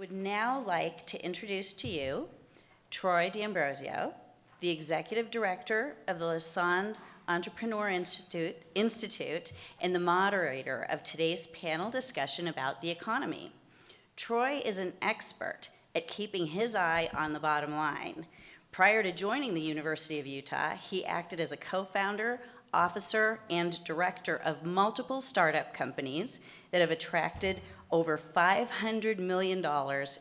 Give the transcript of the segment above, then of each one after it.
would now like to introduce to you Troy D'Ambrosio, the Executive Director of the Lassonde Entrepreneur Institute and the moderator of today's panel discussion about the economy. Troy is an expert at keeping his eye on the bottom line. Prior to joining the University of Utah, he acted as a co-founder, officer, and director of multiple startup companies that have attracted over $500 million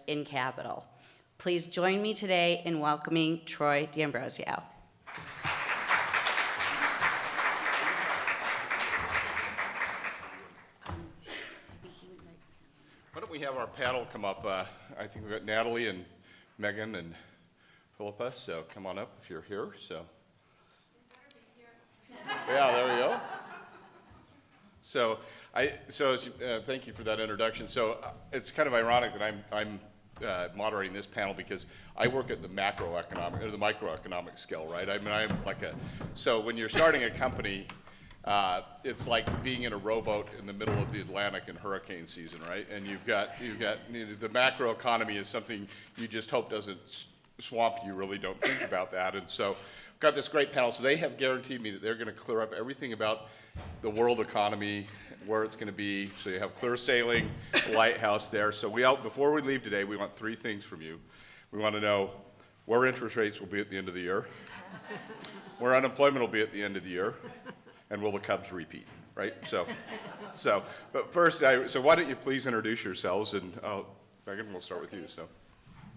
in capital. Please join me today in welcoming Troy D'Ambrosio. Why don't we have our panel come up? I think we've got Natalie and Megan and Philippa, so come on up if you're here. So, yeah, there we go. So, thank you for that introduction. So, it's kind of ironic that I'm moderating this panel because I work at the macroeconomic or the microeconomic scale, right? I mean, so when you're starting a company, it's like being in a rowboat in the middle of the Atlantic in hurricane season, right? And you've got the macroeconomy is something you just hope doesn't swamp you. Really don't think about that. And so, I've got this great panel. So they have guaranteed me that they're going to clear up everything about the world economy, where it's going to be. So you have clear sailing, the lighthouse there. So before we leave today, we want three things from you. We want to know where interest rates will be at the end of the year, where unemployment will be at the end of the year, and will the Cubs repeat, right? But first, so why don't you please introduce yourselves, and Megan, we'll start with you. So.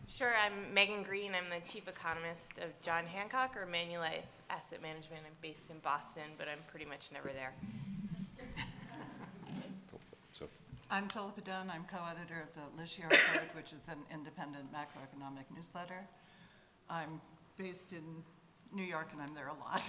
Sure, I'm Megan Green. I'm the chief economist of John Hancock or Manulife Asset Management. I'm based in Boston, but I'm pretty much never there. So. I'm Philippa Dunn. I'm co-editor of the Licio Report, which is an independent macroeconomic newsletter. I'm based in New York, and I'm there a lot.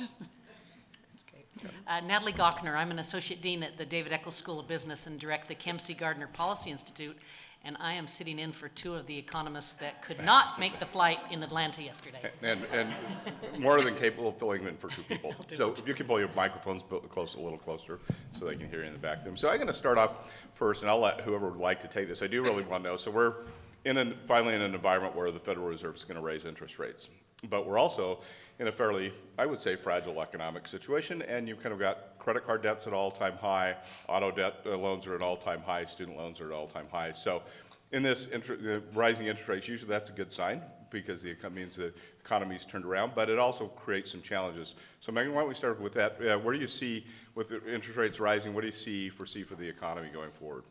Natalie Gochner. I'm an associate dean at the David Eccles School of Business and direct the Kempsey Gardner Policy Institute, and I am sitting in for two of the economists that could not make the flight in Atlanta yesterday. And more than capable of filling in for two people. So if you can pull your microphones a little closer so they can hear you in the back of them. So I'm going to start off first, and I'll let whoever would like to take this. I do really want to know. So we're finally in an environment where the Federal Reserve is going to raise interest rates. But we're also in a fairly, I would say, fragile economic situation, and you've kind of got credit card debts at all-time high, auto debt loans are at all-time high, student loans are at all-time high. So in this rising interest rates, usually that's a good sign because it means the economy's turned around, but it also creates some challenges. So Megan, why don't we start with that? What do you see with the interest rates rising? What do you foresee for the economy going forward?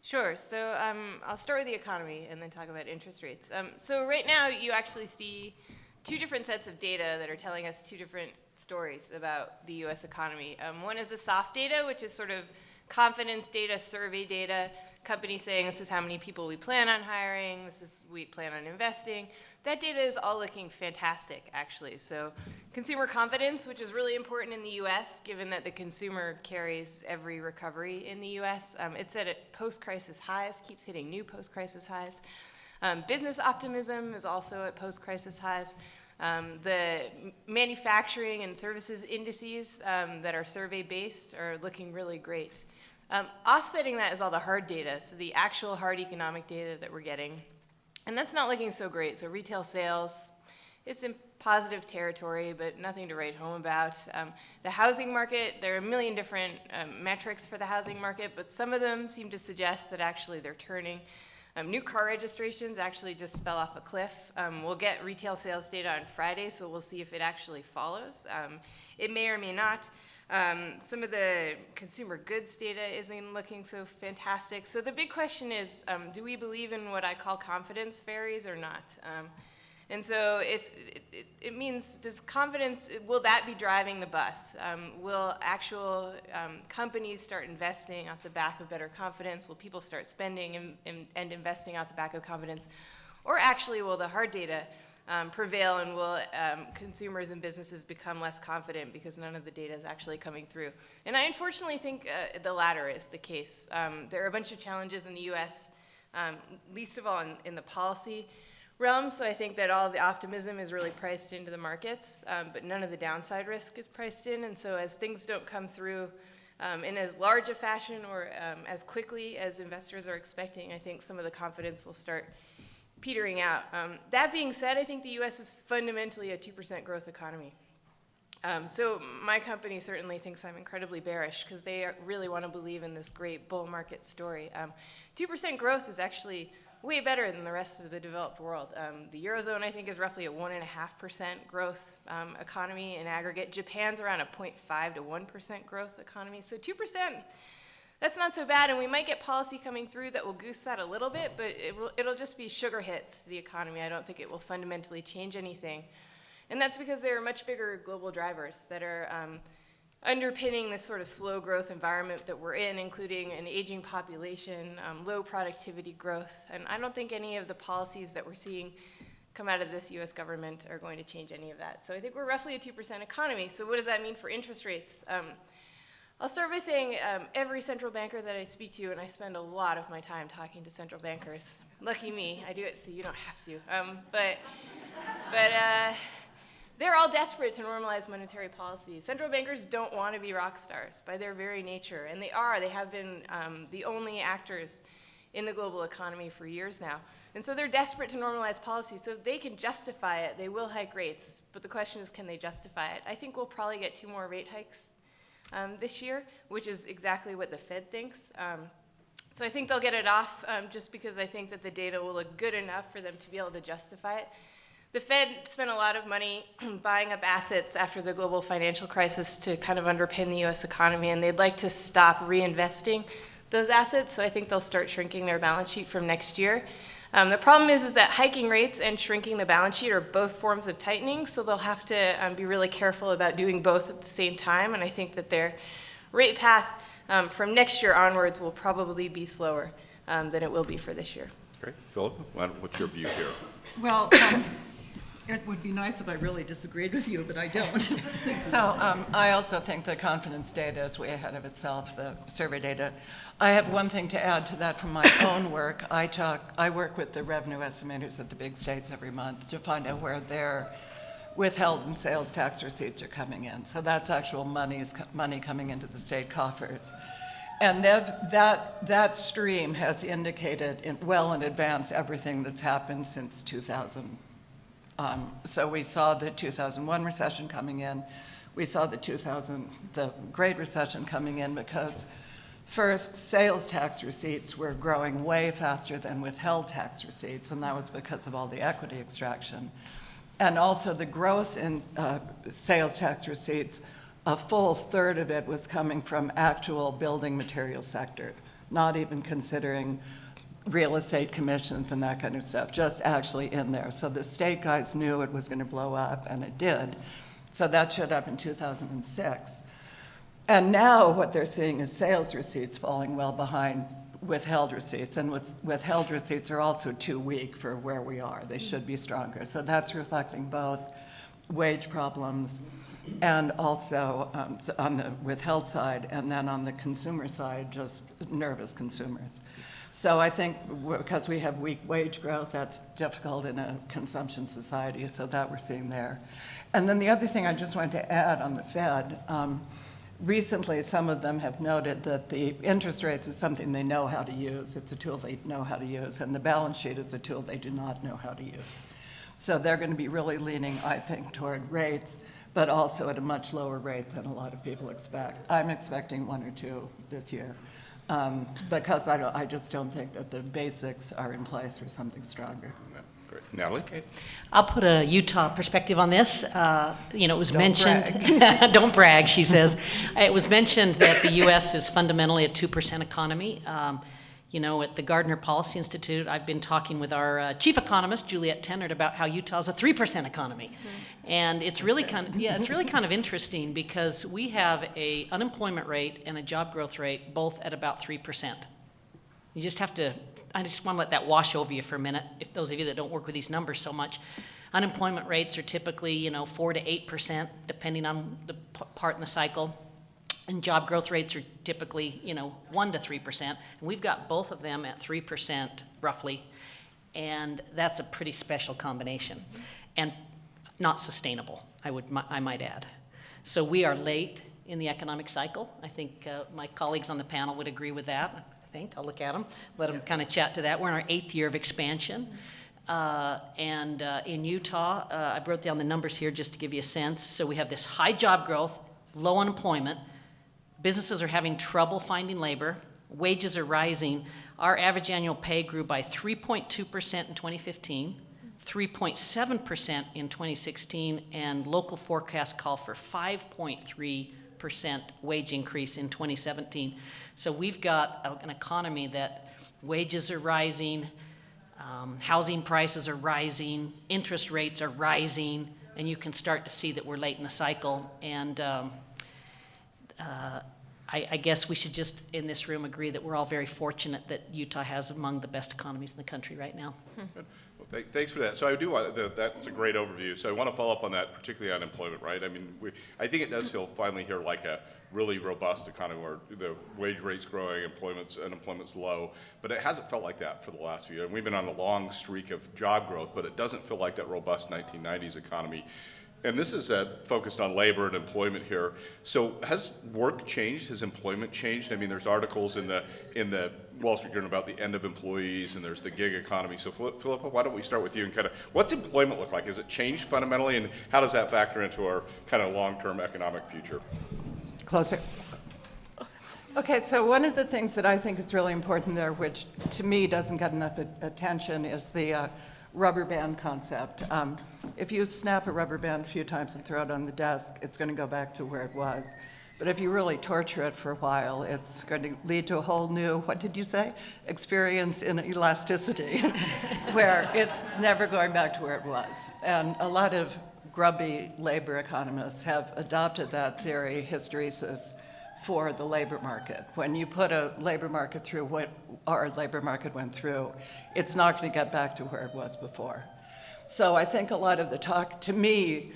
Sure, so I'll start with the economy and then talk about interest rates. So right now you actually see two different sets of data that are telling us two different stories about the U.S. economy. One is the soft data, which is sort of confidence data, survey data, companies saying this is how many people we plan on hiring, we plan on investing. That data is all looking fantastic, actually. So consumer confidence, which is really important in the U.S., given that the consumer carries every recovery in the U.S., it's at post-crisis highs, keeps hitting new post-crisis highs. Business optimism is also at post-crisis highs. The manufacturing and services indices that are survey-based are looking really great. Offsetting that is all the hard data, so the actual hard economic data that we're getting. And that's not looking so great. So retail sales, it's in positive territory, but nothing to write home about. The housing market, there are a million different metrics for the housing market, but some of them seem to suggest that actually they're turning. New car registrations actually just fell off a cliff. We'll get retail sales data on Friday, so we'll see if it actually follows. It may or may not. Some of the consumer goods data isn't looking so fantastic. So the big question is, do we believe in what I call confidence fairies or not? And so if it means, does confidence, will that be driving the bus? Will actual companies start investing off the back of better confidence? Will people start spending and investing off the back of confidence? Or actually, will the hard data prevail, and will consumers and businesses become less confident because none of the data is actually coming through? And I unfortunately think the latter is the case. There are a bunch of challenges in the US, least of all in the policy realm, so I think that all of the optimism is really priced into the markets, but none of the downside risk is priced in, and so as things don't come through in as large a fashion or as quickly as investors are expecting, I think some of the confidence will start petering out. That being said, I think the US is fundamentally a 2% growth economy. So my company certainly thinks I'm incredibly bearish because they really want to believe in this great bull market story. 2% growth is actually way better than the rest of the developed world. The Eurozone, I think, is roughly a 1.5% growth economy in aggregate. Japan's around a 0.5 to 1% growth economy. So 2%, that's not so bad, and we might get policy coming through that will goose that a little bit, but it'll just be sugar hits to the economy. I don't think it will fundamentally change anything. And that's because there are much bigger global drivers that are underpinning this sort of slow growth environment that we're in, including an aging population, low productivity growth. And I don't think any of the policies that we're seeing come out of this US government are going to change any of that. So I think we're roughly a 2% economy. So what does that mean for interest rates? I'll start by saying every central banker that I speak to, and I spend a lot of my time talking to central bankers. Lucky me, I do it so you don't have to. But they're all desperate to normalize monetary policy. Central bankers don't want to be rock stars by their very nature, and they have been the only actors in the global economy for years now. And so they're desperate to normalize policy, so if they can justify it, they will hike rates. But the question is, can they justify it? I think we'll probably get 2 more rate hikes this year, which is exactly what the Fed thinks. So I think they'll get it off just because I think that the data will look good enough for them to be able to justify it. The Fed spent a lot of money buying up assets after the global financial crisis to kind of underpin the US economy, and they'd like to stop reinvesting those assets, so I think they'll start shrinking their balance sheet from next year. The problem is that hiking rates and shrinking the balance sheet are both forms of tightening, so they'll have to be really careful about doing both at the same time, and I think that their rate path from next year onwards will probably be slower than it will be for this year. Great. Philip, what's your view here? Well, it would be nice if I really disagreed with you, but I don't. So I also think the confidence data is way ahead of itself, the survey data. I have one thing to add to that from my own work. I work with the revenue estimators at the big states every month to find out where their withheld and sales tax receipts are coming in. So that's actual money coming into the state coffers. And that stream has indicated well in advance everything that's happened since 2000. So we saw the 2001 recession coming in. We saw the Great Recession coming in because first, sales tax receipts were growing way faster than withheld tax receipts, and that was because of all the equity extraction. And also the growth in sales tax receipts, a full third of it was coming from actual building material sector, not even considering real estate commissions and that kind of stuff, just actually in there. So the state guys knew it was going to blow up, and it did. So that showed up in 2006. And now what they're seeing is sales receipts falling well behind withheld receipts, and withheld receipts are also too weak for where we are. They should be stronger. So that's reflecting both wage problems and also on the withheld side, and then on the consumer side, just nervous consumers. So I think because we have weak wage growth, that's difficult in a consumption society, so that we're seeing there. And then the other thing I just wanted to add on the Fed, recently some of them have noted that the interest rates is something they know how to use. It's a tool they know how to use, and the balance sheet is a tool they do not know how to use. So they're going to be really leaning, I think, toward rates, but also at a much lower rate than a lot of people expect. I'm expecting 1 or 2 this year. Because I just don't think that the basics are in place for something stronger. Great. Natalie? Okay. I'll put a Utah perspective on this. It was Don't mentioned. brag. Don't brag, she says. It was mentioned that the U.S. is fundamentally a 2% economy. At the Gardner Policy Institute, I've been talking with our chief economist, Juliette Tennant, about how Utah's a 3% economy. Mm-hmm. And it's really kind of interesting because we have a unemployment rate and a job growth rate both at about 3%. I just want to let that wash over you for a minute, if those of you that don't work with these numbers so much. Unemployment rates are typically, 4 to 8%, depending on the part in the cycle. And job growth rates are typically, 1 to 3%. And we've got both of them at 3% roughly. And that's a pretty special combination and not sustainable, I might add. So we are late in the economic cycle. I think my colleagues on the panel would agree with that. I think I'll look at them, let them kind of chat to that. We're in our 8th year of expansion. In Utah, I wrote down the numbers here just to give you a sense. So we have this high job growth, low unemployment. Businesses are having trouble finding labor. Wages are rising. Our average annual pay grew by 3.2% in 2015, 3.7% in 2016, and local forecasts call for 5.3% wage increase in 2017. So we've got an economy that wages are rising, housing prices are rising, interest rates are rising, and you can start to see that we're late in the cycle. And I guess we should just, in this room, agree that we're all very fortunate that Utah has among the best economies in the country right now. Well, thanks for that. So I do want, that's a great overview. So I want to follow up on that, particularly on employment, right? I mean, I think it does feel finally here like a really robust economy where the wage rate's growing, unemployment's low, but it hasn't felt like that for the last few years. And we've been on a long streak of job growth, but it doesn't feel like that robust 1990s economy. And this is focused on labor and employment here. So has work changed? Has employment changed? I mean, there's articles in the Wall Street Journal about the end of employees, and there's the gig economy. So Philippa, why don't we start with you and kind of, what's employment look like? Has it changed fundamentally, and how does that factor into our kind of long-term economic future? Closer. Okay, so one of the things that I think is really important there, which to me doesn't get enough attention, is the rubber band concept. If you snap a rubber band a few times and throw it on the desk, it's going to go back to where it was. But if you really torture it for a while, it's going to lead to a whole new, what did you say? Experience in elasticity, where it's never going back to where it was. And a lot of grubby labor economists have adopted that theory, hysteresis, for the labor market. When you put a labor market through what our labor market went through, it's not going to get back to where it was before. So I think a lot of the talk, to me,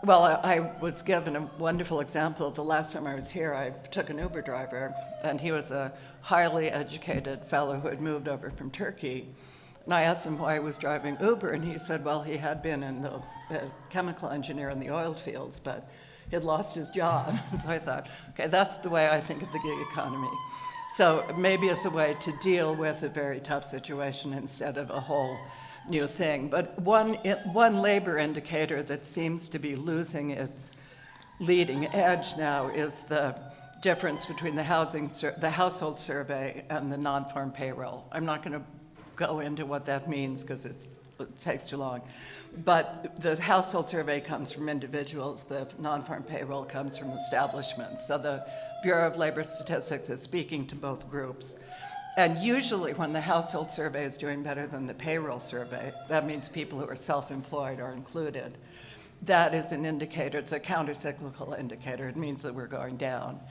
well, I was given a wonderful example. The last time I was here, I took an Uber driver, and he was a highly educated fellow who had moved over from Turkey. And I asked him why he was driving Uber, and he said, well, he had been in the chemical engineer in the oil fields, but he'd lost his job. So I thought, okay, that's the way I think of the gig economy. So maybe it's a way to deal with a very tough situation instead of a whole new thing. But one labor indicator that seems to be losing its leading edge now is the difference between the household survey and the non-farm payroll. I'm not going to go into what that means because it takes too long. But the household survey comes from individuals, the non-farm payroll comes from establishments. So the Bureau of Labor Statistics is speaking to both groups. And usually when the household survey is doing better than the payroll survey, that means people who are self-employed are included. That is an indicator, it's a counter-cyclical indicator. It means that we're going down.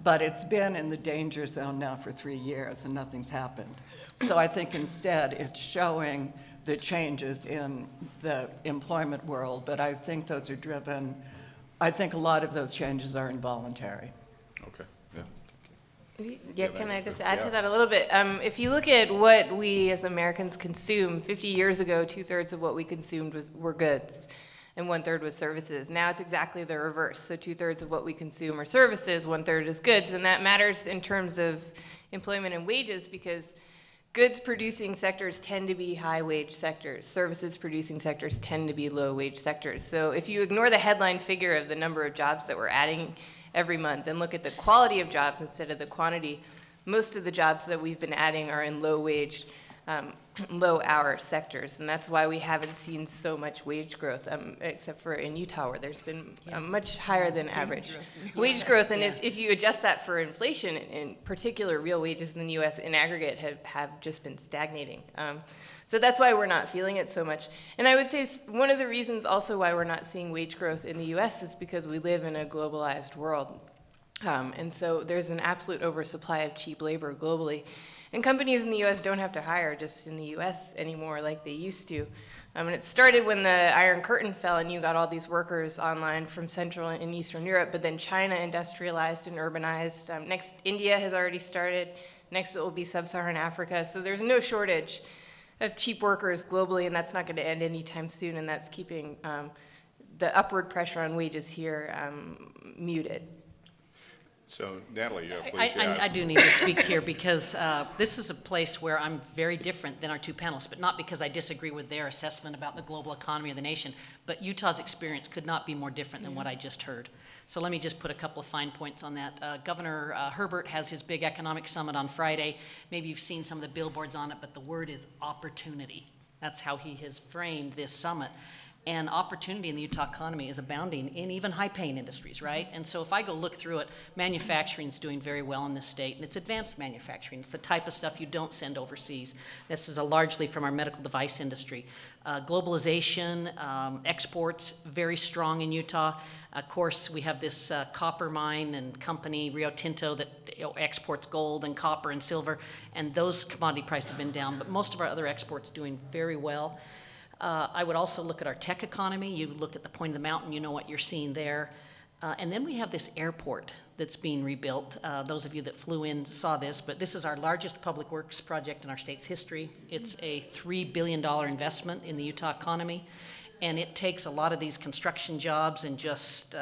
But it's been in the danger zone now for 3 years and nothing's happened. So I think instead it's showing the changes in the employment world, but I think those are driven, I think a lot of those changes are involuntary. Okay, yeah. Yeah, can I just add to that a little bit? If you look at what we as Americans consume, 50 years ago, 2/3 of what we consumed were goods, and 1/3 was services. Now it's exactly the reverse. So 2/3 of what we consume are services, 1/3 is goods, and that matters in terms of employment and wages because goods producing sectors tend to be high wage sectors. Services producing sectors tend to be low wage sectors. So if you ignore the headline figure of the number of jobs that we're adding every month and look at the quality of jobs instead of the quantity, most of the jobs that we've been adding are in low wage, low hour sectors. And that's why we haven't seen so much wage growth, except for in Utah where there's been much higher than average wage growth. And if you adjust that for inflation, in particular real wages in the US in aggregate have just been stagnating. So that's why we're not feeling it so much. And I would say one of the reasons also why we're not seeing wage growth in the US is because we live in a globalized world. And so there's an absolute oversupply of cheap labor globally. And companies in the US don't have to hire just in the US anymore like they used to. And it started when the Iron Curtain fell and you got all these workers online from Central and Eastern Europe, but then China industrialized and urbanized. Next, India has already started. Next, it will be Sub-Saharan Africa. So there's no shortage of cheap workers globally, and that's not going to end anytime soon, and that's keeping the upward pressure on wages here muted. So Natalie, please. I do need to speak here because this is a place where I'm very different than our two panelists, but not because I disagree with their assessment about the global economy of the nation, but Utah's experience could not be more different than what I just heard. So let me just put a couple of fine points on that. Governor Herbert has his big economic summit on Friday. Maybe you've seen some of the billboards on it, but the word is opportunity. That's how he has framed this summit. And opportunity in the Utah economy is abounding in even high-paying industries, right? And so if I go look through it, manufacturing is doing very well in this state, and it's advanced manufacturing. It's the type of stuff you don't send overseas. This is largely from our medical device industry. Globalization, exports, very strong in Utah. Of course, we have this copper mine and company, Rio Tinto, that exports gold and copper and silver, and those commodity prices have been down, but most of our other exports doing very well. I would also look at our tech economy. You look at the point of the mountain, you know what you're seeing there. And then we have this airport that's being rebuilt. Those of you that flew in saw this, but this is our largest public works project in our state's history. It's a $3 billion investment in the Utah economy, and it takes a lot of these construction jobs and just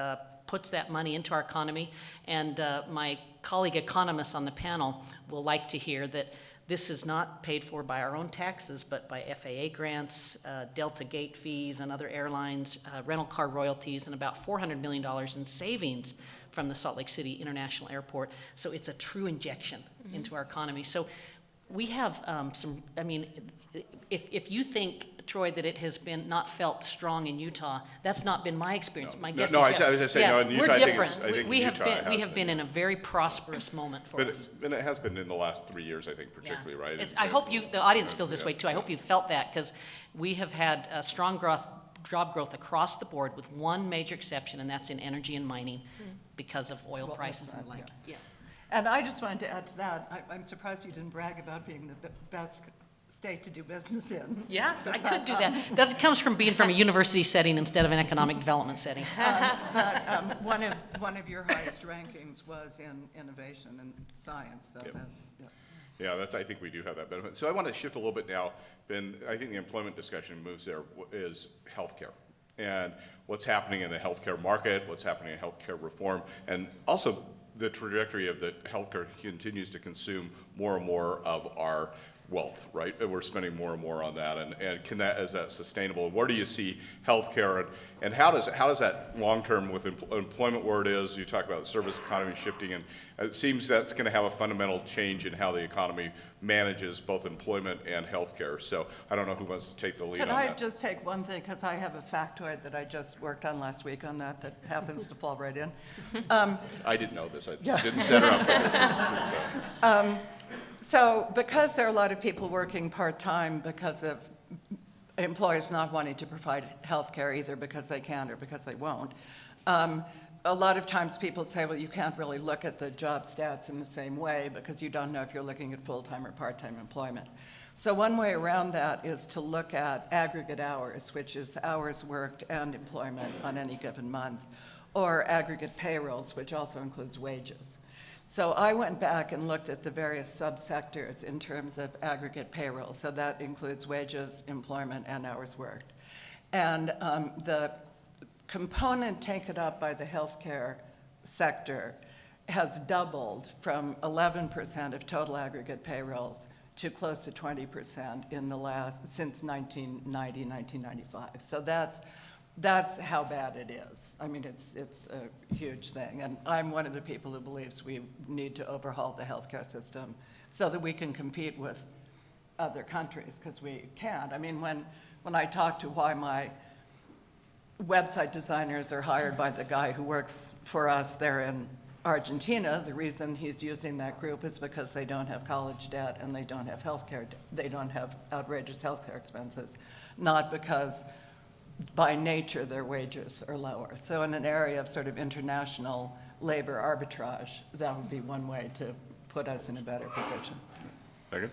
puts that money into our economy. And my colleague economists on the panel will like to hear that this is not paid for by our own taxes, but by FAA grants, Delta Gate fees and other airlines, rental car royalties, and about $400 million in savings from the Salt Lake City International Airport. So it's a true injection into our economy. So we have if you think, Troy, that it has been not felt strong in Utah, that's not been my experience. My guess is, I was just saying, no, in Utah, we're I think different. I think we in have Utah been, it we has have been in a very prosperous moment for us. And it has been in the last 3 years, I think, particularly, right? I hope the audience feels this way too. I hope you felt that, because we have had strong job growth across the board, with one major exception, and that's in energy and mining because of oil prices and the like. Yeah. And I just wanted to add to that, I'm surprised you didn't brag about being the best state to do business in. Yeah, I could do that. That comes from being from a university setting instead of an economic development setting. But one of your highest rankings was in innovation and science, so Yep. that, yeah. Yeah, I think we do have that benefit. So I want to shift a little bit now, Ben. I think the employment discussion moves there is healthcare and what's happening in the healthcare market, what's happening in healthcare reform, and also the trajectory of the healthcare continues to consume more and more of our wealth, right? And we're spending more and more on that, and is that sustainable? Where do you see healthcare, and how does that long-term with employment where it is? You talk about the service economy shifting, and it seems that's going to have a fundamental change in how the economy manages both employment and healthcare. So I don't know who wants to take the lead on Could I that. just take one thing, because I have a factoid that I just worked on last week on that happens to fall right in. I didn't know this. I didn't set her up for this. So because there are a lot of people working part-time because of employers not wanting to provide health care either because they can or because they won't, a lot of times people say, well, you can't really look at the job stats in the same way because you don't know if you're looking at full-time or part-time employment. So one way around that is to look at aggregate hours, which is hours worked and employment on any given month, or aggregate payrolls, which also includes wages. So I went back and looked at the various subsectors in terms of aggregate payroll. So that includes wages, employment, and hours worked. And the component taken up by the healthcare sector has doubled from 11% of total aggregate payrolls to close to 20% since 1990, 1995. So that's how bad it is. I mean, it's a huge thing. And I'm one of the people who believes we need to overhaul the healthcare system so that we can compete with other countries, because we can't. I mean, when I talk to why my website designers are hired by the guy who works for us there in Argentina, the reason he's using that group is because they don't have college debt and they don't have healthcare. They don't have outrageous healthcare expenses, not because by nature their wages are lower. So in an area of sort of international labor arbitrage, that would be one way to put us in a better position. Megan?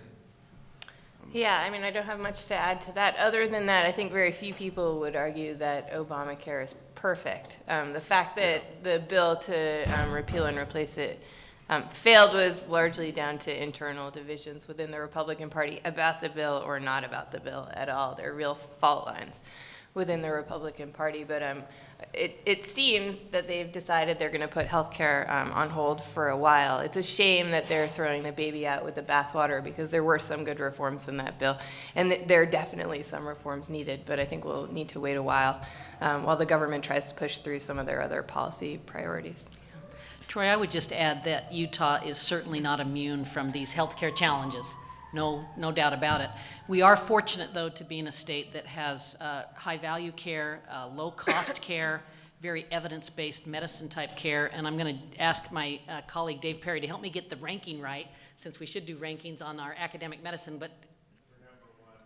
Yeah, I mean, I don't have much to add to that. Other than that, I think very few people would argue that Obamacare is perfect. The fact that the bill to repeal and replace it failed was largely down to internal divisions within the Republican Party about the bill or not about the bill at all. There are real fault lines within the Republican Party, but it seems that they've decided they're going to put healthcare on hold for a while. It's a shame that they're throwing the baby out with the bathwater, because there were some good reforms in that bill, and there are definitely some reforms needed, but I think we'll need to wait a while the government tries to push through some of their other policy priorities. Troy, I would just add that Utah is certainly not immune from these healthcare challenges. No doubt about it. We are fortunate, though, to be in a state that has high-value care, low-cost care, very evidence-based medicine-type care. And I'm going to ask my colleague Dave Perry to help me get the ranking right, since we should do rankings on our academic medicine. But for number one,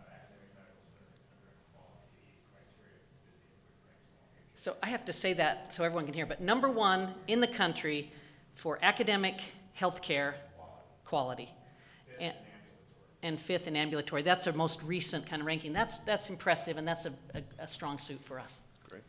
academic medical center quality criteria is the ranks. so I have to say that so everyone can hear. But number one in the country for academic healthcare quality. And fifth in ambulatory. That's our most recent kind of ranking. That's impressive, and that's a strong suit for us. Great,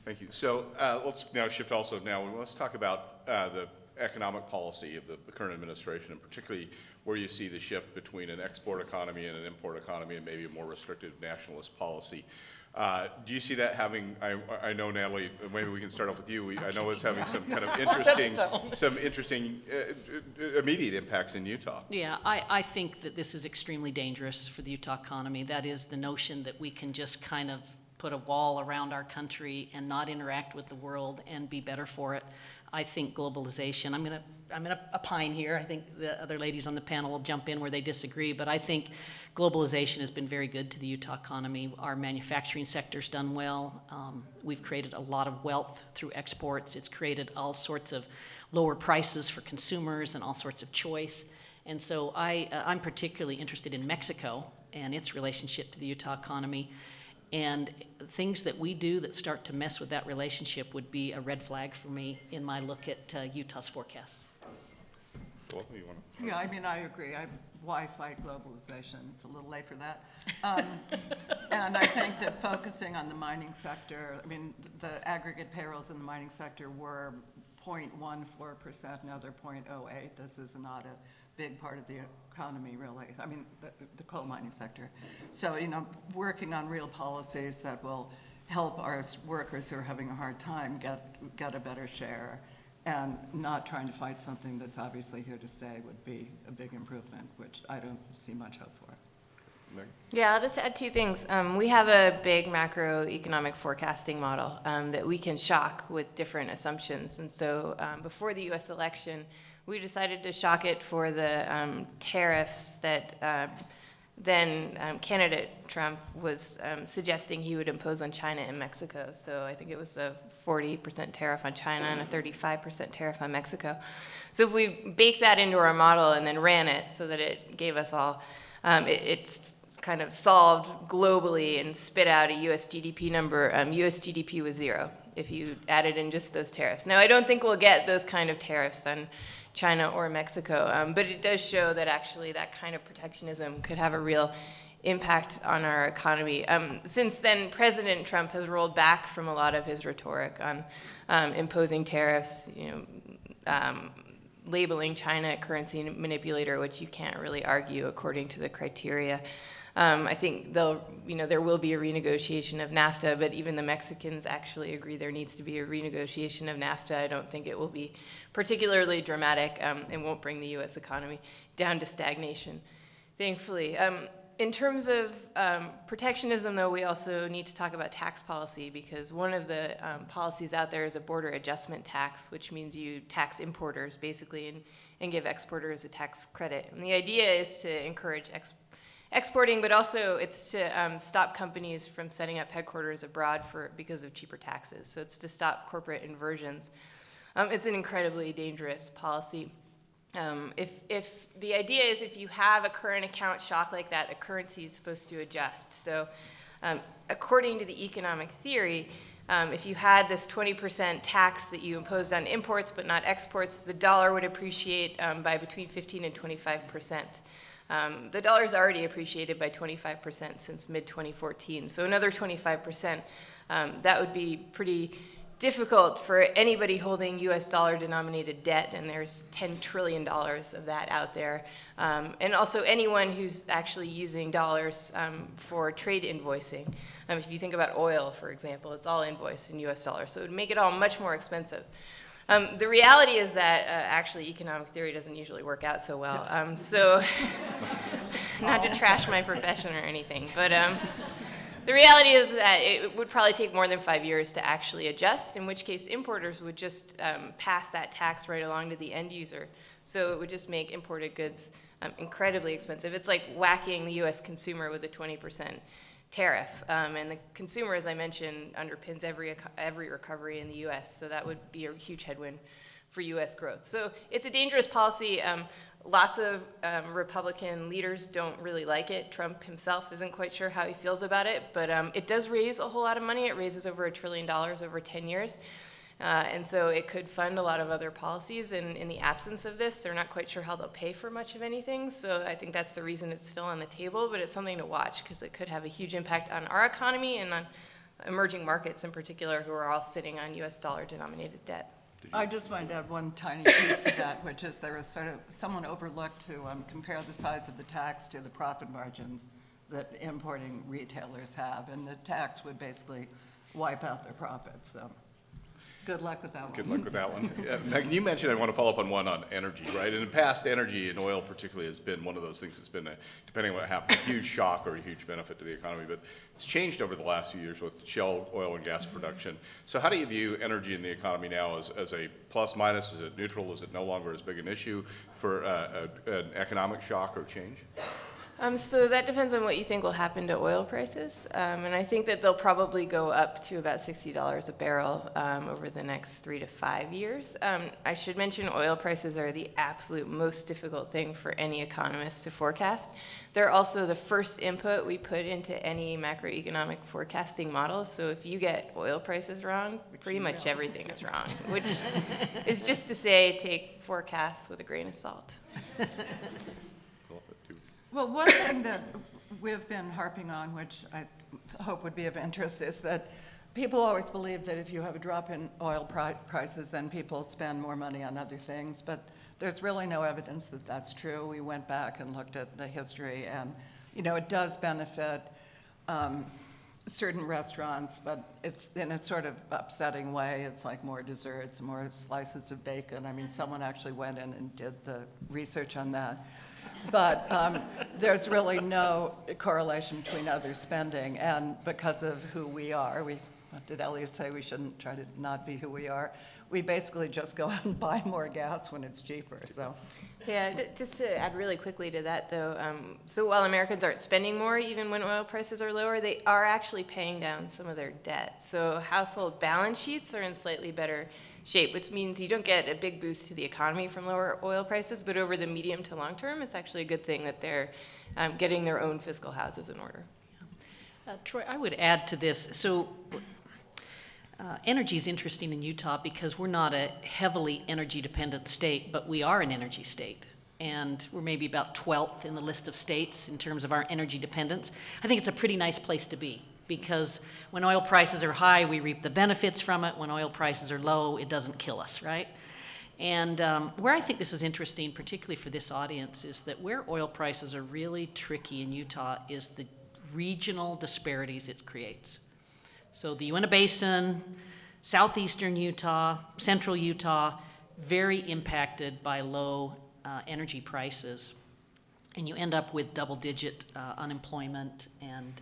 thank you. So let's now shift also now, let's talk about the economic policy of the current administration, and particularly where you see the shift between an export economy and an import economy, and maybe a more restrictive nationalist policy. Do you see that having, I know, Natalie, maybe we can start off with you. I know it's having some kind of interesting immediate impacts in Utah. Yeah, I think that this is extremely dangerous for the Utah economy. That is the notion that we can just kind of put a wall around our country and not interact with the world and be better for it. I think globalization, I'm gonna opine here. I think the other ladies on the panel will jump in where they disagree, but I think globalization has been very good to the Utah economy. Our manufacturing sector's done well. We've created a lot of wealth through exports. It's created all sorts of lower prices for consumers and all sorts of choice. And so I'm particularly interested in Mexico and its relationship to the Utah economy. And things that we do that start to mess with that relationship would be a red flag for me in my look at Utah's forecasts. Cool. You want to? Yeah, I mean, I agree. Why fight globalization? It's a little late for that. And I think that focusing on the mining sector, I mean, the aggregate payrolls in the mining sector were 0.14%, now they're 0.08. This is not a big part of the economy, really. I mean, the coal mining sector. So, working on real policies that will help our workers who are having a hard time get a better share, and not trying to fight something that's obviously here to stay would be a big improvement, which I don't see much hope for. Yeah, I'll just add two things. We have a big macroeconomic forecasting model that we can shock with different assumptions. And so before the U.S. election, we decided to shock it for the tariffs that then candidate Trump was suggesting he would impose on China and Mexico. So I think it was a 40% tariff on China and a 35% tariff on Mexico. So if we baked that into our model and then ran it so that it gave us all, it's kind of solved globally and spit out a US GDP number. US GDP was 0 if you added in just those tariffs. Now, I don't think we'll get those kind of tariffs on China or Mexico, but it does show that actually that kind of protectionism could have a real impact on our economy. Since then, President Trump has rolled back from a lot of his rhetoric on imposing tariffs, labeling China a currency manipulator, which you can't really argue according to the criteria. I think there will be a renegotiation of NAFTA, but even the Mexicans actually agree there needs to be a renegotiation of NAFTA. I don't think it will be particularly dramatic and won't bring the U.S. economy down to stagnation, thankfully. In terms of protectionism, though, we also need to talk about tax policy, because one of the policies out there is a border adjustment tax, which means you tax importers, basically, and give exporters a tax credit. And the idea is to encourage exporting, but also it's to stop companies from setting up headquarters abroad because of cheaper taxes. So it's to stop corporate inversions. It's an incredibly dangerous policy. If the idea is if you have a current account shock like that, the currency is supposed to adjust. So according to the economic theory, if you had this 20% tax that you imposed on imports but not exports, the dollar would appreciate by between 15 and 25%. The dollar's already appreciated by 25% since mid-2014. So another 25%, that would be pretty difficult for anybody holding US dollar denominated debt, and there's $10 trillion of that out there. And also anyone who's actually using dollars for trade invoicing. If you think about oil, for example, it's all invoiced in US dollars, so it would make it all much more expensive. The reality is that actually economic theory doesn't usually work out so well. So, not to trash my profession or anything, but the reality is that it would probably take more than 5 years to actually adjust, in which case importers would just pass that tax right along to the end user. So it would just make imported goods incredibly expensive. It's like whacking the US consumer with a 20% tariff. And the consumer, as I mentioned, underpins every recovery in the US. So that would be a huge headwind for US growth. So it's a dangerous policy. Lots of Republican leaders don't really like it. Trump himself isn't quite sure how he feels about it, but it does raise a whole lot of money. It raises over $1 trillion over 10 years. And so it could fund a lot of other policies, and in the absence of this, they're not quite sure how they'll pay for much of anything. So I think that's the reason it's still on the table, but it's something to watch because it could have a huge impact on our economy and on emerging markets in particular, who are all sitting on US dollar denominated debt. I just wanted to add one tiny piece to that, which is there was sort of, someone overlooked to compare the size of the tax to the profit margins that importing retailers have, and the tax would basically wipe out their profits, so good luck with that one. Good luck with that one. Megan, you mentioned, I want to follow up on one on energy, right? In the past, energy and oil particularly has been one of those things that's been, depending on what happens, a huge shock or a huge benefit to the economy. But it's changed over the last few years with shale oil and gas production. So how do you view energy in the economy now as a plus minus? Is it neutral? Is it no longer as big an issue for an economic shock or change? So that depends on what you think will happen to oil prices. And I think that they'll probably go up to about $60 a barrel over the next 3 to 5 years. I should mention oil prices are the absolute most difficult thing for any economist to forecast. They're also the first input we put into any macroeconomic forecasting models. So if you get oil prices wrong, pretty much everything is wrong, which is just to say take forecasts with a grain of salt. Well, one thing that we've been harping on, which I hope would be of interest, is that people always believe that if you have a drop in oil prices, then people spend more money on other things, but there's really no evidence that that's true. We went back and looked at the history, and it does benefit certain restaurants, but it's in a sort of upsetting way. It's like more desserts, more slices of bacon. I mean, someone actually went in and did the research on that. But there's really no correlation between other spending, and because of who we are, what did Elliot say? We shouldn't try to not be who we are. We basically just go out and buy more gas when it's cheaper, so. Yeah, just to add really quickly to that, though, so while Americans aren't spending more, even when oil prices are lower, they are actually paying down some of their debt. So household balance sheets are in slightly better shape, which means you don't get a big boost to the economy from lower oil prices, but over the medium to long term, it's actually a good thing that they're getting their own fiscal houses in order. Troy, I would add to this. So energy is interesting in Utah because we're not a heavily energy dependent state, but we are an energy state. And we're maybe about 12th in the list of states in terms of our energy dependence. I think it's a pretty nice place to be because when oil prices are high, we reap the benefits from it. When oil prices are low, it doesn't kill us, right? And where I think this is interesting, particularly for this audience, is that where oil prices are really tricky in Utah is the regional disparities it creates. So the Uinta Basin, southeastern Utah, central Utah, very impacted by low energy prices. And you end up with double-digit unemployment and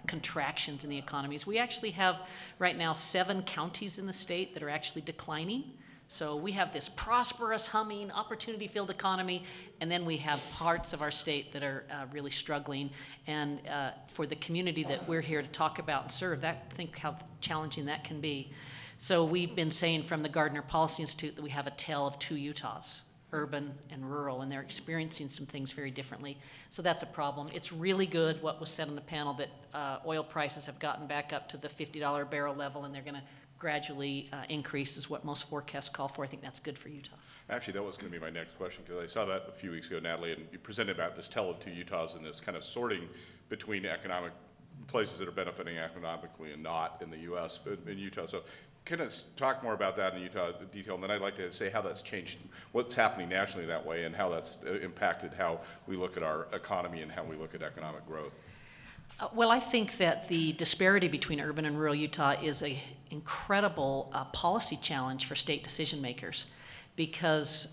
contractions in the economies. We actually have right now 7 counties in the state that are actually declining. So we have this prosperous, humming, opportunity-filled economy, and then we have parts of our state that are really struggling. And for the community that we're here to talk about and serve, think how challenging that can be. So we've been saying from the Gardner Policy Institute that we have a tale of 2 Utahs, urban and rural, and they're experiencing some things very differently. So that's a problem. It's really good what was said on the panel that oil prices have gotten back up to the $50 a barrel level, and they're going to gradually increase is what most forecasts call for. I think that's good for Utah. Actually, that was going to be my next question because I saw that a few weeks ago, Natalie, and you presented about this tale of 2 Utahs and this kind of sorting between economic places that are benefiting economically and not in the U.S., but in Utah. So kind of talk more about that in Utah in detail, and then I'd like to say how that's changed, what's happening nationally that way, and how that's impacted how we look at our economy and how we look at economic growth. Well, I think that the disparity between urban and rural Utah is an incredible policy challenge for state decision makers, because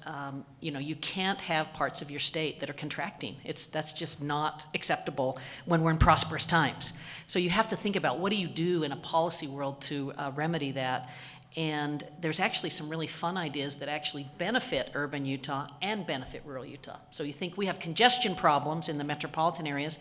you can't have parts of your state that are contracting. That's just not acceptable when we're in prosperous times. So you have to think about, what do you do in a policy world to remedy that? And there's actually some really fun ideas that actually benefit urban Utah and benefit rural Utah. So you think we have congestion problems in the metropolitan areas.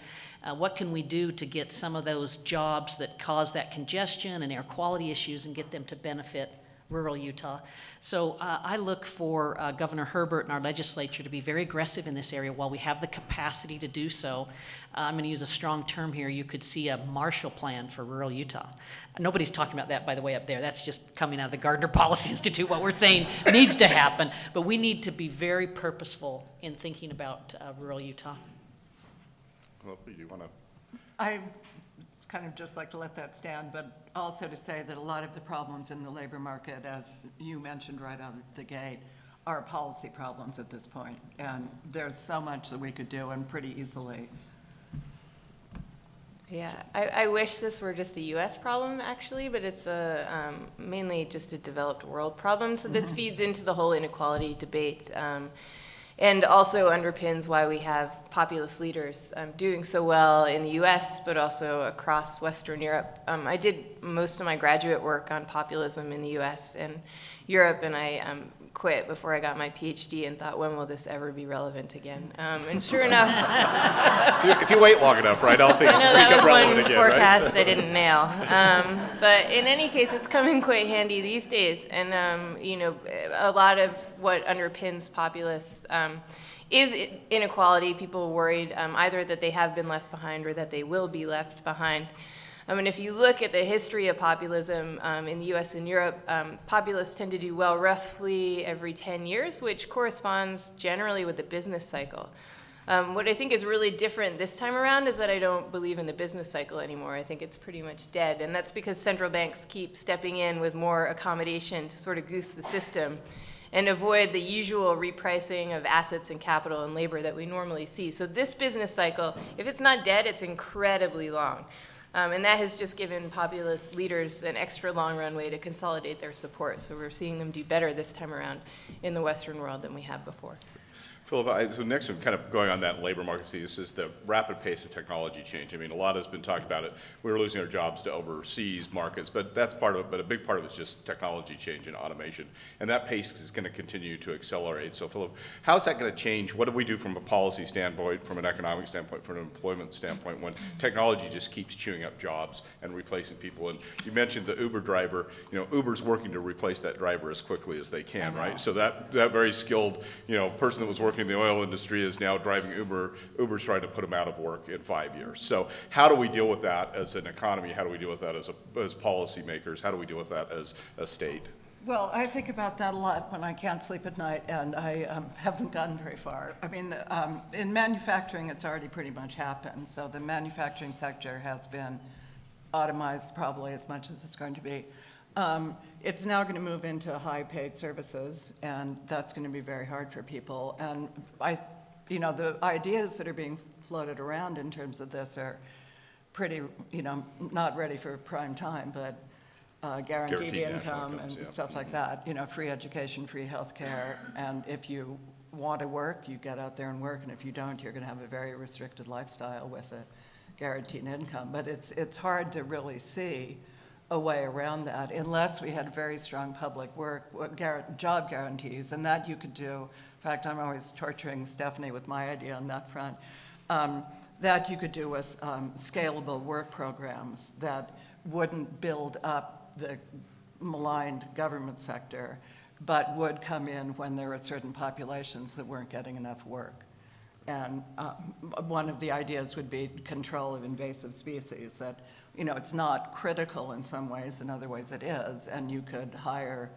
What can we do to get some of those jobs that cause that congestion and air quality issues and get them to benefit rural Utah? So I look for Governor Herbert and our legislature to be very aggressive in this area while we have the capacity to do so. I'm going to use a strong term here. You could see a Marshall Plan for rural Utah. Nobody's talking about that, by the way, up there. That's just coming out of the Gardner Policy Institute, what we're saying needs to happen. But we need to be very purposeful in thinking about rural Utah. Well, do you want to? I kind of just like to let that stand, but also to say that a lot of the problems in the labor market, as you mentioned right out of the gate, are policy problems at this point. And there's so much that we could do, and pretty easily. Yeah, I wish this were just a U.S. problem, actually, but it's mainly just a developed world problem. So this feeds into the whole inequality debate, and also underpins why we have populist leaders doing so well in the U.S., but also across Western Europe. I did most of my graduate work on populism in the U.S. and Europe, and I quit before I got my PhD and thought, when will this ever be relevant again? And sure enough, If you wait long enough, right, all things I know that become was relevant one again, forecast right? I didn't nail. But in any case, it's come in quite handy these days. And, a lot of what underpins populists is inequality. People worried either that they have been left behind or that they will be left behind. And if you look at the history of populism in the US and Europe, populists tend to do well roughly every 10 years, which corresponds generally with the business cycle. What I think is really different this time around is that I don't believe in the business cycle anymore. I think it's pretty much dead, and that's because central banks keep stepping in with more accommodation to sort of goose the system and avoid the usual repricing of assets and capital and labor that we normally see. So this business cycle, if it's not dead, it's incredibly long. And that has just given populist leaders an extra long runway to consolidate their support. So we're seeing them do better this time around in the Western world than we have before. Philip, so next one, kind of going on that labor market, this is the rapid pace of technology change. I mean, a lot has been talked about it. We're losing our jobs to overseas markets, but that's part of it. But a big part of it is just technology change and automation. And that pace is going to continue to accelerate. So, Philip, how's that going to change? What do we do from a policy standpoint, from an economic standpoint, from an employment standpoint, when technology just keeps chewing up jobs and replacing people? And you mentioned the Uber driver. Uber's working to replace that driver as quickly as they can, right? So that very skilled, person that was working in the oil industry is now driving Uber. Uber's trying to put him out of work in 5 years. So how do we deal with that as an economy? How do we deal with that as policymakers? How do we deal with that as a state? Well, I think about that a lot when I can't sleep at night, and I haven't gotten very far. I mean, in manufacturing, it's already pretty much happened. So the manufacturing sector has been automized probably as much as it's going to be. It's now going to move into high-paid services, and that's going to be very hard for people. And the ideas that are being floated around in terms of this are pretty, not ready for prime time, but guaranteed income and stuff like that. Free education, free health care, and if you want to work, you get out there and work, and if you don't, you're going to have a very restricted lifestyle with a guaranteed income. But it's hard to really see a way around that unless we had very strong public job guarantees, and that you could do. In fact, I'm always torturing Stephanie with my idea on that front. That you could do with scalable work programs that wouldn't build up the maligned government sector, but would come in when there were certain populations that weren't getting enough work. And one of the ideas would be control of invasive species, that it's not critical in some ways, in other ways it is, and you could hire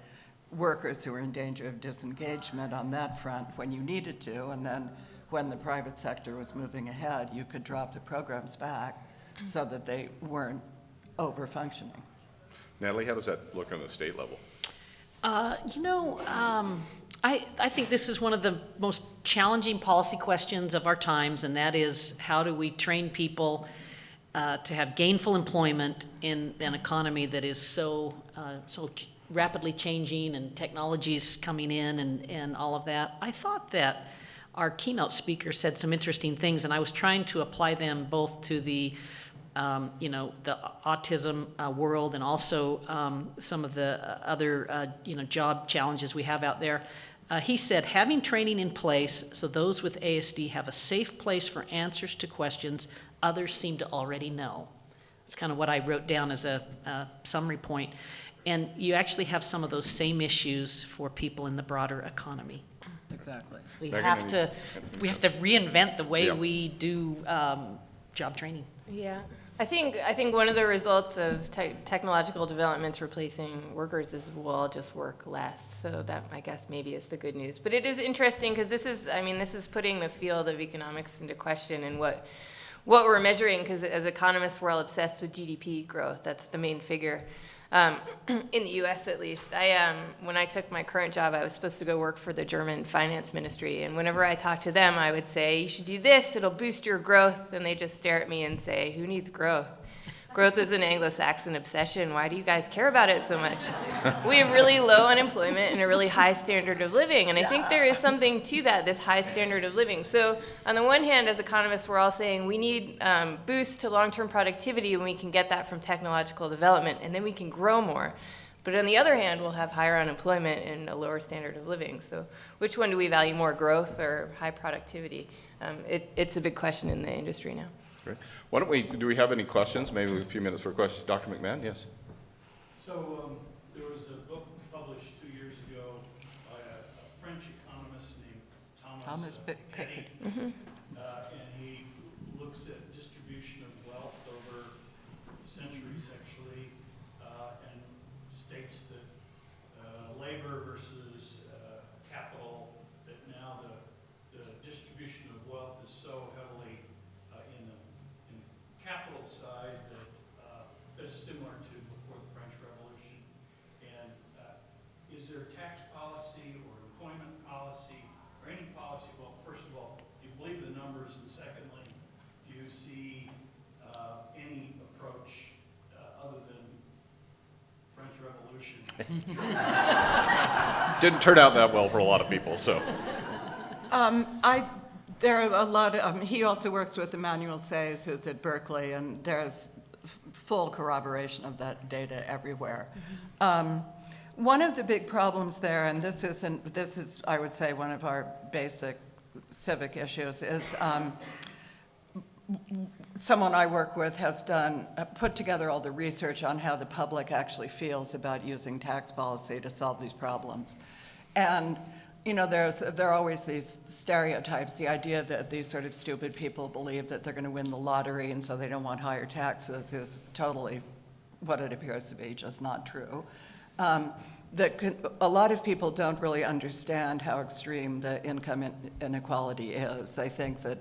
workers who are in danger of disengagement on that front when you needed to, and then when the private sector was moving ahead, you could drop the programs back so that they weren't over-functioning. Natalie, how does that look on the state level? I think this is one of the most challenging policy questions of our times, and that is, how do we train people to have gainful employment in an economy that is so rapidly changing, and technologies coming in, and all of that. I thought that our keynote speaker said some interesting things, and I was trying to apply them both to the the autism world, and also some of the other, job challenges we have out there. He said, having training in place so those with ASD have a safe place for answers to questions others seem to already know. That's kind of what I wrote down as a summary point. And you actually have some of those same issues for people in the broader economy. Exactly. We Megan, have to reinvent the way Yeah. we do job training. Yeah, I think one of the results of technological developments replacing workers is we'll all just work less. So that, I guess, maybe is the good news. But it is interesting because this is putting the field of economics into question, and what we're measuring, because as economists we're all obsessed with GDP growth. That's the main figure. In the U.S. at least. When I took my current job, I was supposed to go work for the German finance ministry, and whenever I talked to them, I would say, you should do this, it'll boost your growth, and they just stare at me and say, who needs growth? Growth is an Anglo-Saxon obsession. Why do you guys care about it so much? We have really low unemployment and a really high standard of living, and I think there is something to that, this high standard of living. So on the one hand, as economists, we're all saying we need boosts to long-term productivity, and we can get that from technological development, and then we can grow more. But on the other hand, we'll have higher unemployment and a lower standard of living. So which one do we value more, growth or high productivity? It's a big question in the industry now. Great. Why don't do we have any questions? Maybe a few minutes for questions. Dr. McMahon, yes? So there was a book published 2 years ago by a French economist named Thomas Piketty. and he looks at distribution of wealth over centuries, actually, and states that labor versus capital, that now the distribution of wealth is so heavily in the capital side that that's similar to before the French Revolution. And is there tax policy or employment policy or any policy? Well, first of all, do you believe the numbers? And secondly, do you see any approach other than French Revolution? Didn't turn out that well for a lot of people, so. There are a lot of, he also works with Emmanuel Sayes, who's at Berkeley, and there's full corroboration of that data everywhere. One of the big problems there, and this is, I would say, one of our basic civic issues, is someone I work with has put together all the research on how the public actually feels about using tax policy to solve these problems. And there are always these stereotypes, the idea that these sort of stupid people believe that they're going to win the lottery and so they don't want higher taxes is totally what it appears to be, just not true. A lot of people don't really understand how extreme the income inequality is. They think that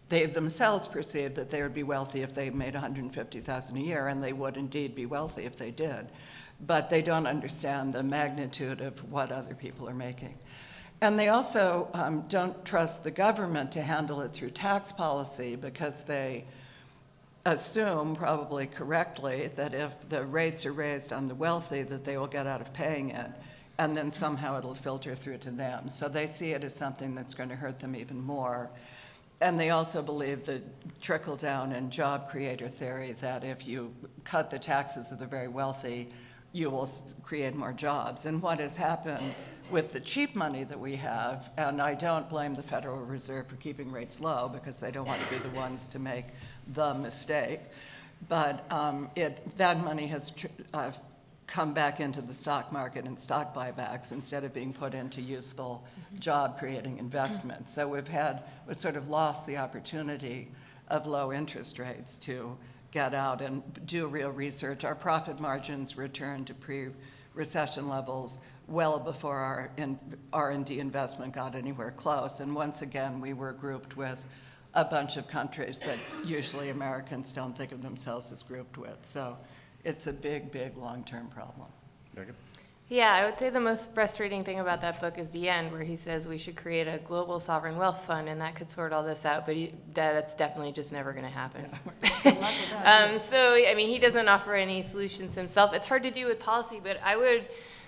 they themselves perceive that they would be wealthy if they made $150,000 a year, and they would indeed be wealthy if they did. But they don't understand the magnitude of what other people are making. And they also don't trust the government to handle it through tax policy, because they assume, probably correctly, that if the rates are raised on the wealthy, that they will get out of paying it, and then somehow it'll filter through to them. So they see it as something that's going to hurt them even more. And they also believe the trickle-down and job creator theory, that if you cut the taxes of the very wealthy, you will create more jobs. And what has happened with the cheap money that we have, and I don't blame the Federal Reserve for keeping rates low, because they don't want to be the ones to make the mistake, but that money has come back into the stock market and stock buybacks instead of being put into useful job-creating investments. So we've sort of lost the opportunity of low interest rates to get out and do real research. Our profit margins returned to pre-recession levels well before our R&D investment got anywhere close. And once again, we were grouped with a bunch of countries that usually Americans don't think of themselves as grouped with. So it's a big, big long-term problem. Megan? Yeah, I would say the most frustrating thing about that book is the end, where he says we should create a global sovereign wealth fund, and that could sort all this out, but that's definitely just never going to happen. So, I mean, he doesn't offer any solutions himself. It's hard to do with policy, but I would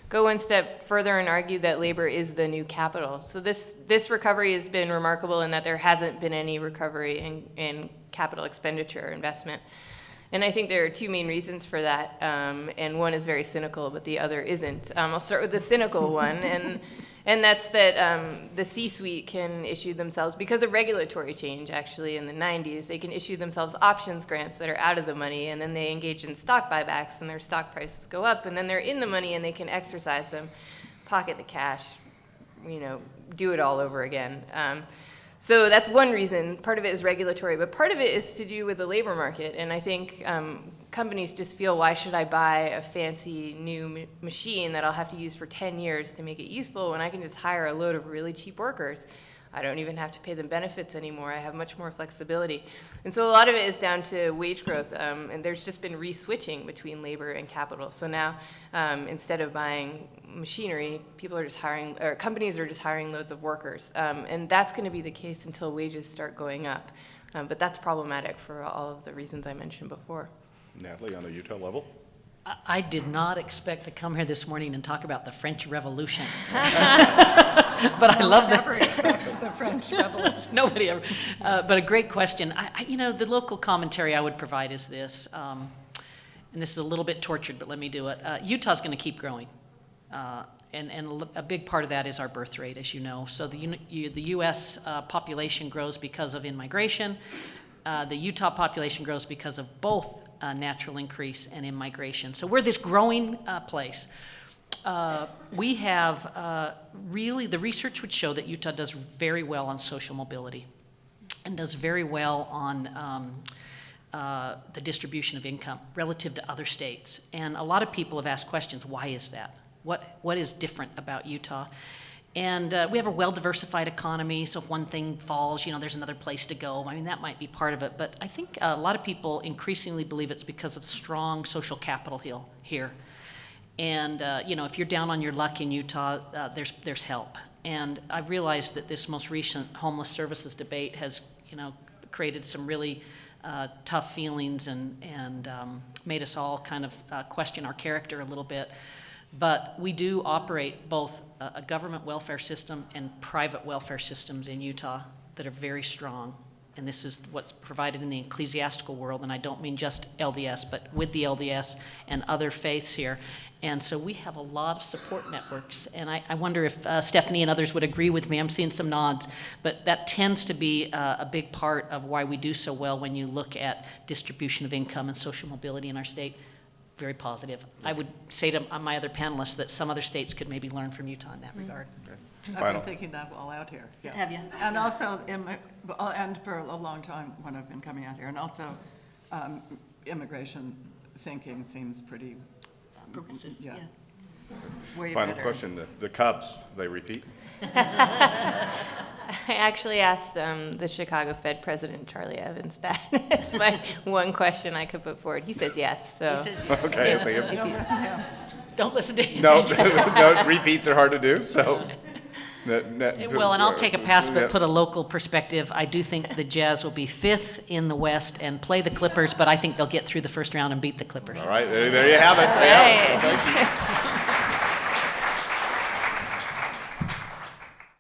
go one step further and argue that labor is the new capital. So this recovery has been remarkable in that there hasn't been any recovery in capital expenditure investment. And I think there are two main reasons for that, and one is very cynical, but the other isn't. I'll start with the cynical one, and that's that the C-suite can issue themselves, because of regulatory change actually in the 90s, they can issue themselves options grants that are out of the money, and then they engage in stock buybacks, and their stock prices go up, and then they're in the money, and they can exercise them, pocket the cash, do it all over again. So that's one reason. Part of it is regulatory, but part of it is to do with the labor market. And I think companies just feel, why should I buy a fancy new machine that I'll have to use for 10 years to make it useful when I can just hire a load of really cheap workers? I don't even have to pay them benefits anymore. I have much more flexibility. And so a lot of it is down to wage growth, and there's just been re-switching between labor and capital. So now, instead of buying machinery, companies are just hiring loads of workers. And that's going to be the case until wages start going up. But that's problematic for all of the reasons I mentioned before. Natalie, on a Utah level? I did not expect to come here this morning and talk about the French Revolution. But I love that. Nobody ever expects the French Revolution. Nobody ever. But a great question. The local commentary I would provide is this, and this is a little bit tortured, but let me do it. Utah's going to keep growing. And a big part of that is our birth rate, as you know. So the U.S. Population grows because of in-migration. The Utah population grows because of both natural increase and in-migration. So we're this growing place. We have really, the research would show that Utah does very well on social mobility and does very well on the distribution of income relative to other states. And a lot of people have asked questions, why is that? What is different about Utah? And we have a well-diversified economy, so if one thing falls, there's another place to go. I mean, that might be part of it, but I think a lot of people increasingly believe it's because of strong social capital here. And, if you're down on your luck in Utah, there's help. And I realize that this most recent homeless services debate has, created some really tough feelings and made us all kind of question our character a little bit. But we do operate both a government welfare system and private welfare systems in Utah that are very strong. And this is what's provided in the ecclesiastical world, and I don't mean just LDS, but with the LDS and other faiths here. And so we have a lot of support networks. And I wonder if Stephanie and others would agree with me. I'm seeing some nods. But that tends to be a big part of why we do so well when you look at distribution of income and social mobility in our state. Very positive. I would say to my other panelists that some other states could maybe learn from Utah in that regard. Okay. I've Final. been thinking that all out here. Yeah. Have you? And also, and for a long time when I've been coming out here, and also immigration thinking seems pretty Progressive, Yeah. yeah. Way Final better. question, the Cubs, they repeat? I actually asked the Chicago Fed president, Charlie Evans, that as my one question I could put forward. He says yes, so. He says yes. Okay, Yeah. if they- Don't listen to him. Don't listen to him. no, repeats are hard to do, so. Well, and I'll take a pass, but put a local perspective. I do think the Jazz will be 5th in the West and play the Clippers, but I think they'll get through the first round and beat the Clippers. All right, there you have it. Hey. Thank you.